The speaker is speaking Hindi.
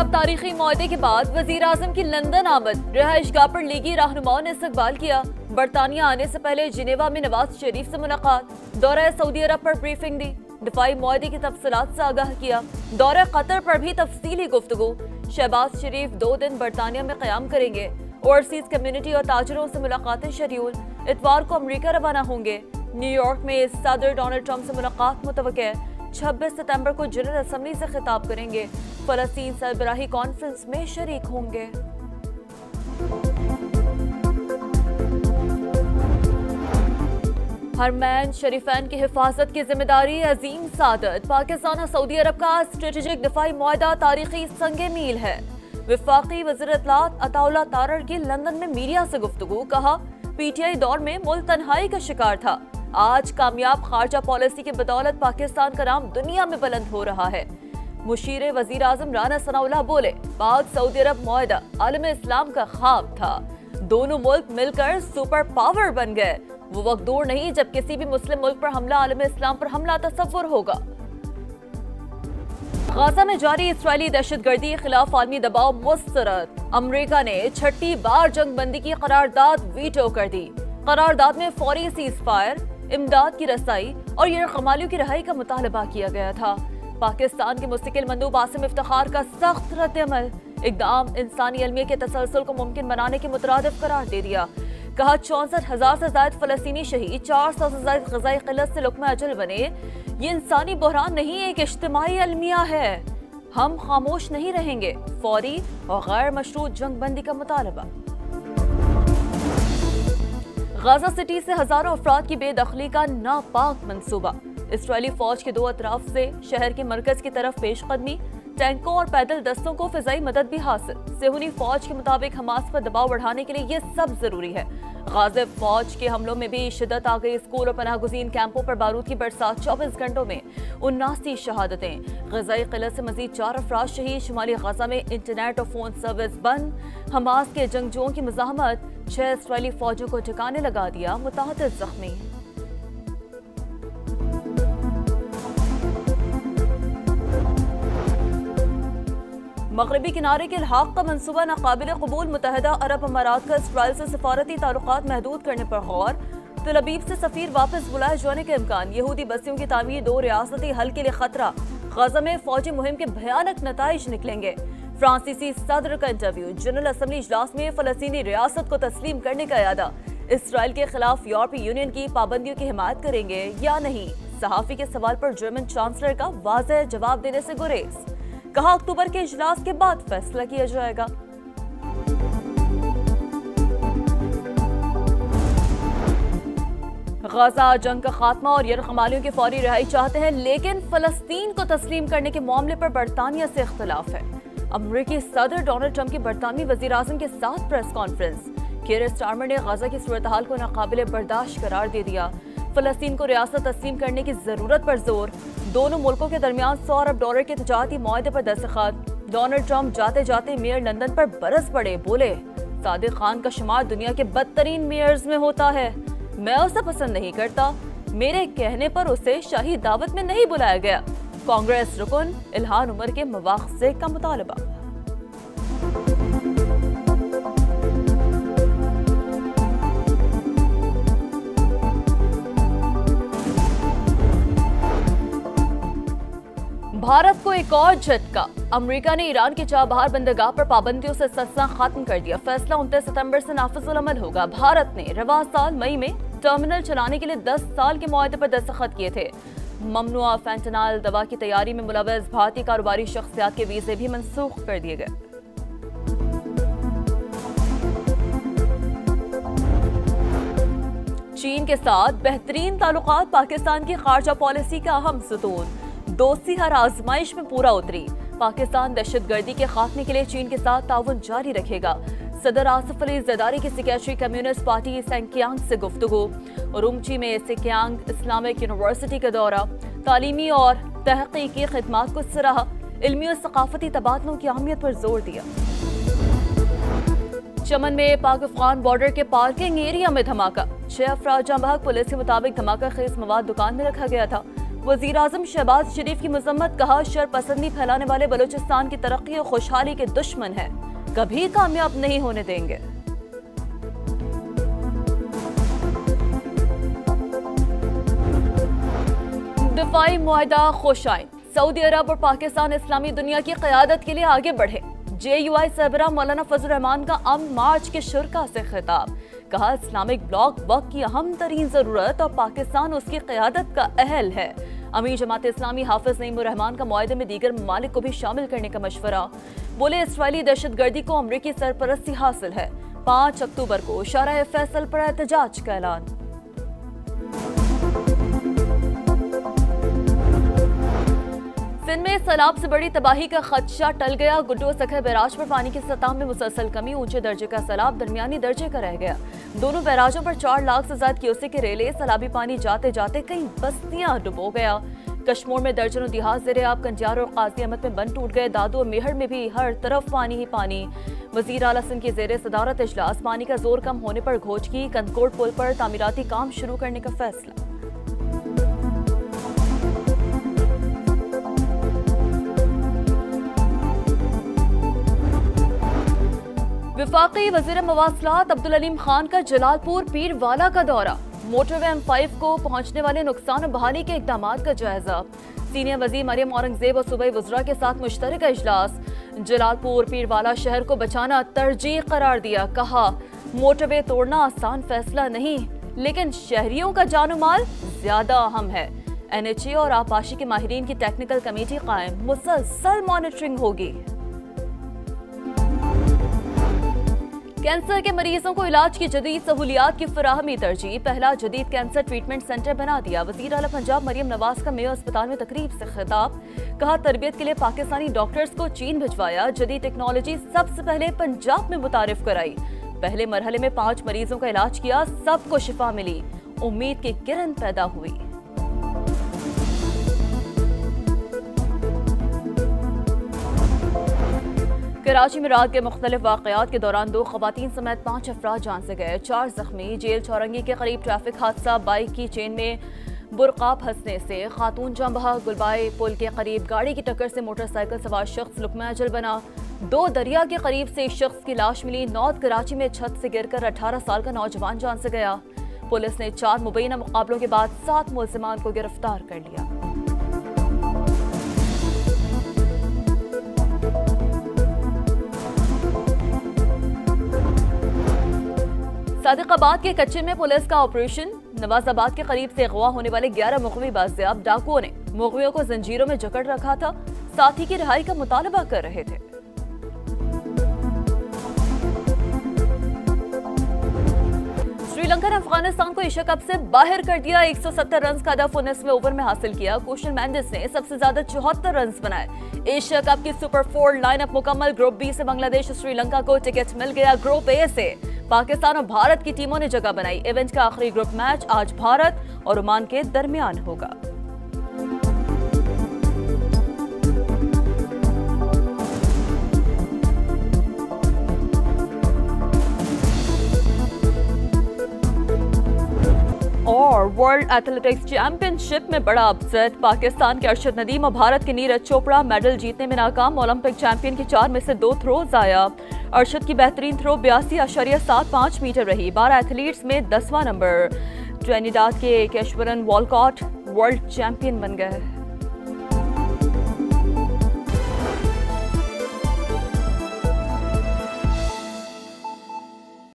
अब तारीखी मुआहदे के बाद वजीर आजम की लंदन आमद, रिहाइशगाह पर लीगी रहनुमाओं ने इस्तकबाल किया। बरतानिया आने से पहले जिनेवा में नवाज शरीफ से मुलाकात, दौरा सऊदी अरब पर ब्रीफिंग दी, दिफाई मुआहदे की तफसीलात से आगाह किया। दौरे कतर पर भी तफसीली गुफ्तगू। शहबाज शरीफ 2 दिन बरतानिया में क़याम करेंगे। ओवरसीज कम्युनिटी और ताजरों से मुलाकातें शेड्यूल, इतवार को अमरीका रवाना होंगे। न्यूयॉर्क में सदर डोनाल्ड ट्रंप से मुलाकात मुतवक्के। 26 सितंबर को जनरल असम्बली से खिताब करेंगे। फलस्तीन सरबराही कॉन्फ्रेंस में शरीक होंगे। हरमैन शरीफैन की हिफाजत की जिम्मेदारी अजीम सादत। पाकिस्तान और सऊदी अरब का स्ट्रेटेजिक दिफाई मुआहदा तारीखी संगे मील है। वफाकी वज़ीर इत्तलात अताउल्लाह तारड़ की लंदन में मीडिया से गुफ्तगू, कहा पीटीआई दौर में मुल्क तन्हाई का शिकार था, आज कामयाब खारजा पॉलिसी की बदौलत पाकिस्तान का नाम दुनिया में बुलंद हो रहा है। मुशीर वजीर आजम राना सनाउल्लाह बोले, पाक सऊदी अरब मुआहदा आलम इस्लाम का ख्वाब था, दोनों मुल्क मिलकर सुपर पावर बन गए। वो वक्त दूर नहीं जब किसी भी मुस्लिम मुल्क पर हमला आलम इस्लाम पर हमला तस्वुर होगा। गाजा में जारी इस्राएली दहशतगर्दी के खिलाफ आलमी दबाव मुस्तरद। अमरीका ने 6ठी बार जंग बंदी की करारदाद वीटो कर दी। करारदाद में फौरी सीज फायर, इमदाद की रसाई और यरगमालियों की रिहाई का मुतालबा किया गया था। पाकिस्तान के मुस्तकिल मंदूब आसिम इफ्तिखार का सख्त रद्द-ए-अमल, इक़दाम इंसानी अलमिया के तसलसल को मुमकिन बनाने के मुतरादिफ करार दे दिया। कहा 64,000 से ज्यादा फलस्तीनी शहीद, 400 से ज्यादा ग़ज़ाई क़िल्लत से लुक़्मा अजल बने। ये इंसानी बहरान नहीं, एक इज्तिमाई अलमिया है। हम खामोश नहीं रहेंगे। फौरी और गैर मशरूत जंग बंदी का मुतालबा। गाजा सिटी से हजारों अफराद की बेदखली का नापाक मंसूबा। इस्राएली फौज के 2 अतराफ से शहर के मरकज की तरफ पेशकदमी, टैंकों और पैदल दस्तों को फिजाई मदद भी हासिल। सेहूनी फौज के मुताबिक हमास पर दबाव बढ़ाने के लिए ये सब जरूरी है। गाज़ा फौज के हमलों में भी शिद्दत आ गई। स्कूल और पनाहगुज़ीन कैंपों पर बारूद की बरसात, 24 घंटों में 79 शहादतें। ग़ज़ाई क़िल्लत से मजीद 4 अफराद शहीद। शुमाली गाज़ा में इंटरनेट और फोन सर्विस बंद। हमास के जंगजुओं की मुज़ाहमत, 6 इस्राएली फौजों को ठिकाने लगा दिया, मुतादिद ज़ख्मी। मगरबी किनारे के इल्हाक़ का मंसूबा नाकाबिल कबूल। मुत्तहिदा अरब अमारात का इसराइल से सफारती ताल्लुकात महदूद करने पर गौर। तल अबीब से सफ़ीर वापस बुलाए जाने का इम्कान। यहूदी बस्तियों की तामीर, 2 रियासती हल के लिए खतरा। गाज़ा में फौजी मुहिम के भयानक नताइज निकलेंगे। फ्रांसीसी सदर का इंटरव्यू। जनरल असम्बली इजलास में फलस्तीनी रियासत को तस्लीम करने का इरादा। इसराइल के खिलाफ यूरोपीय यूनियन की पाबंदियों की हिमायत करेंगे या नहीं। सहाफ़ी के सवाल पर जर्मन चांसलर का वाज़ेह जवाब देने से गुरेज। कहा अक्टूबर के इजलास के बाद फैसला किया जाएगा। गाजा जंग का खात्मा और यरगमालियों की फौरी रिहाई चाहते हैं, लेकिन फलस्तीन को तस्लीम करने के मामले पर बरतानिया से इख्तलाफ है। अमरीकी सदर डोनाल्ड ट्रंप की बरतानवी वजीर आजम के साथ प्रेस कॉन्फ्रेंस। कीर स्टारमर ने गाजा की सूरत हाल को नाकाबिले बर्दाश्त करार दे दिया। फलस्तीन को रियासत तस्लीम करने की जरूरत पर जोर। दोनों मुल्कों के दरमियान $100 अरब के तजारती मुआहदे पर दस्तखत। डोनाल्ड ट्रंप जाते जाते मेयर लंदन पर बरस पड़े, बोले सादिक खान का शुमार दुनिया के बदतरीन मेयर्स में होता है। मैं उसे पसंद नहीं करता, मेरे कहने पर उसे शाही दावत में नहीं बुलाया गया। कांग्रेस रुकन इल्हान उमर के मुआवजे का मुतालबा। भारत को एक और झटका। अमेरिका ने ईरान की चाबहार बंदरगाह पर पाबंदियों से सस्ता खत्म कर दिया। फैसला 29 सितंबर से नाफिजुल अमल होगा। भारत ने रवा साल मई में टर्मिनल चलाने के लिए 10 साल के मुआहदे पर दस्तखत किए थे। ममनुआ फैंटनाल दवा की तैयारी में मुलव्वस भारतीय कारोबारी शख्सियात के वीजे भी मनसूख कर दिए गए। चीन के साथ बेहतरीन ताल्लुकात पाकिस्तान की खारजा पॉलिसी का अहम सतून। दोस्ती हर आजमाइश में पूरा उतरी। पाकिस्तान दहशतगर्दी के खात्मे के लिए चीन के साथ ताउन जारी रखेगा। सदर आसिफ अली ज़रदारी की सेक्रेटरी कम्युनिस्ट पार्टी सेंकियांग से गुफ्तगू। उरुमची में सेंकियांग इस्लामिक यूनिवर्सिटी का दौरा। तालीमी और तहकीकी खिदमात को सराहा। इल्मी और सकाफती तबादलों की अहमियत पर जोर दिया। चमन में पाक अफगान बॉर्डर के पार्किंग एरिया में धमाका। 6 अफराद जाँ बहक। पुलिस के मुताबिक धमाका खेज मवाद दुकान में रखा गया था। वजीर आजम शहबाज शरीफ की मजम्मत, कहा शरपसंदी फैलाने वाले बलूचिस्तान की तरक्की और खुशहाली के दुश्मन हैं, कभी कामयाब नहीं होने देंगे। दिफाई मुआहदा खुशाइन, सऊदी अरब और पाकिस्तान इस्लामी दुनिया की क़यादत के लिए आगे बढ़े। JUI सरबराह मौलाना फजल रहमान का अमन मार्च के शुरका से खिताब, कहा इस्लामिक ब्लॉक वक्त की अहम तरीन जरूरत और पाकिस्तान उसकी क़यादत का अहल है। अमीर जमात इस्लामी हाफिज नईमुर रहमान का मुआहदे में दीगर ममालिक को भी शामिल करने का मशवरा, बोले इसराइली दहशतगर्दी को अमरीकी सरपरस्ती हासिल है। 5 अक्टूबर को शारा फैसल पर एहतजाज का ऐलान। सिंध में सैलाब से बड़ी तबाही का खदशा टल गया। गुड्डू सखर बैराज पर पानी की सतह में मुसलसल कमी, ऊंचे दर्जे का सैलाब दरमियानी दर्जे का रह गया। दोनों बैराजों पर 4 लाख से ज्यादा क्यूसेक के रेले, सैलाबी पानी जाते जाते कई बस्तियां डुबो गया। कश्मीर में दर्जनों देहात ज़ेर-ए-आब, कंजार और काजी अहमद में बंद टूट गए। दादू और मेहर में भी हर तरफ पानी ही पानी। वजीर आला सिंध की ज़ेर सदारत इजलास, पानी का जोर कम होने पर घोचकी, कंदकोट पुल पर तामीराती काम शुरू करने का फैसला। वफाकी वज़ीर मवासलात अब्दुल अलीम खान का जलालपुर पीर वाला का दौरा, मोटरवे M5 को पहुंचने वाले नुकसान और बहाली के इक़दामात का जायजा। सीनियर वज़ीर मरियम औरंगजेब और सूबाई वज़रा के साथ मुश्तरका इजलास। जलालपुर पीर वाला शहर को बचाना तरजीह करार दिया, कहा मोटरवे तोड़ना आसान फैसला नहीं, लेकिन शहरियों का जानो माल ज्यादा अहम है। NHA और आपाशी के माहिरीन की टेक्निकल कमेटी कायम, मुसलसल मॉनिटरिंग होगी। कैंसर के मरीजों को इलाज की जदीद सहूलियात की फराहमी तरजीह, पहला जदीद कैंसर ट्रीटमेंट सेंटर बना दिया। वज़ीर आला पंजाब मरियम नवाज का मेयो अस्पताल में तकरीब से खिताब, कहा तरबियत के लिए पाकिस्तानी डॉक्टर्स को चीन भिजवाया, जदीद टेक्नोलॉजी सबसे पहले पंजाब में मुतारिफ कराई। पहले मरहले में 5 मरीजों का इलाज किया, सबको शिफा मिली, उम्मीद की किरण पैदा हुई। कराची में रात के मुख्तलिफ वाक़यात के दौरान 2 ख़वातीन समेत 5 अफराद जान से गए, 4 जख्मी। जेल चौरंगी के करीब ट्रैफिक हादसा, बाइक की चेन में बुरक़ा फंसने से खातून जान बहा। गुलबाई पुल के करीब गाड़ी की टक्कर से मोटरसाइकिल सवार शख्स लुकमा अजल बना। 2 दरिया के करीब से एक शख्स की लाश मिली। नॉर्थ कराची में छत से गिरकर 18 साल का नौजवान जान से गया। पुलिस ने 4 मुबैना मुकाबलों के बाद 7 मुलज़िमान को गिरफ्तार कर लिया। सादिकाबाद के कच्चे में पुलिस का ऑपरेशन, नवाजाबाद के करीब से अगवा होने वाले 11 मुग़वी बाज़ियाब। डाकुओं ने मुग़वियों को जंजीरों में जकड़ रखा था, साथी की रिहाई का मुतालबा कर रहे थे। श्रीलंका ने अफगानिस्तान को एशिया कप से बाहर कर दिया। 170 रन का हदफ 19वें ओवर में हासिल किया। कुशल मेंडिस ने सबसे ज्यादा 74 रन बनाए। एशिया कप की सुपर 4 लाइनअप मुकम्मल। ग्रुप बी से बांग्लादेश और श्रीलंका को टिकट मिल गया। ग्रुप ए से पाकिस्तान और भारत की टीमों ने जगह बनाई। इवेंट का आखिरी ग्रुप मैच आज भारत और ओमान के दरमियान होगा। और वर्ल्ड एथलेटिक्स चैंपियनशिप में बड़ा अपसेट, पाकिस्तान के अरशद नदीम और भारत के नीरज चोपड़ा मेडल जीतने में नाकाम। ओलंपिक चैंपियन की 4 में से 2 थ्रो जाया। अरशद की बेहतरीन थ्रो 82.75 मीटर रही। 12 एथलीट्स में 10वां नंबर। ट्रिनिडाद के केशवरन वॉलकॉट वर्ल्ड चैंपियन बन गए।